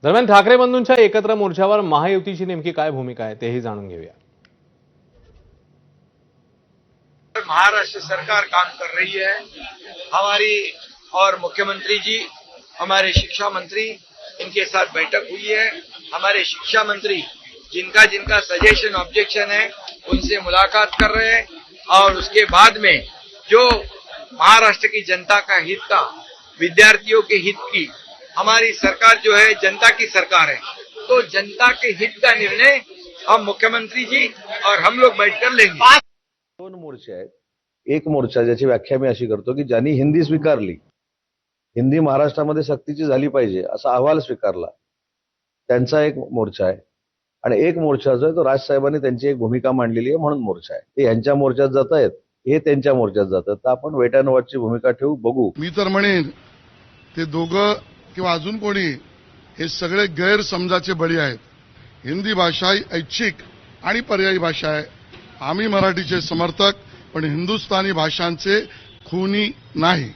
दरम्यान ठाकरे बंधूंच्या एकत्र मोर्चावर महायुतीची नेमकी काय भूमिका आहे तेही जाणून घेऊया। महाराष्ट्र सरकार काम कर रही है, हमारी और मुख्यमंत्री जी, हमारे शिक्षा मंत्री, इनके साथ बैठक हुई है। हमारे शिक्षा मंत्री जिनका जिनका सजेशन ऑब्जेक्शन है उनसे मुलाकात कर रहे हैं और उसके बाद में जो महाराष्ट्र की जनता का हित का, विद्यार्थियों के हित की हमारी सरकार जो है जनता की सरकार है, तो जनता के हित का निर्णय हम मुख्यमंत्री जी और हम लोग बैठकर लेंगे। दोन मोर्चे आहेत। एक मोर्चा ज्याची व्याख्या मी अशी करतो की ज्यांनी हिंदी स्वीकारली, हिंदी महाराष्ट्रामध्ये सक्तीची झाली पाहिजे असा अहवाल स्वीकारला, त्यांचा एक मोर्चा आहे। आणि एक मोर्चा जो आहे तो राजसाहेबांनी त्यांची एक भूमिका मांडलेली आहे म्हणून मोर्चा आहे। ते यांच्या मोर्चात जात आहेत, हे त्यांच्या मोर्चात जातात, तर आपण वेट अँड वॉचची भूमिका ठेवू, बघू। मी तर म्हणेन ते दोघं किंवा अजून कोणी हे सगळे गैरसमजाचे बळी आहेत। हिंदी भाषा ही ऐच्छिक आणि पर्यायी भाषा आहे। आम्ही मराठीचे समर्थक, पण हिंदुस्थानी भाषांचे खुनी नाही।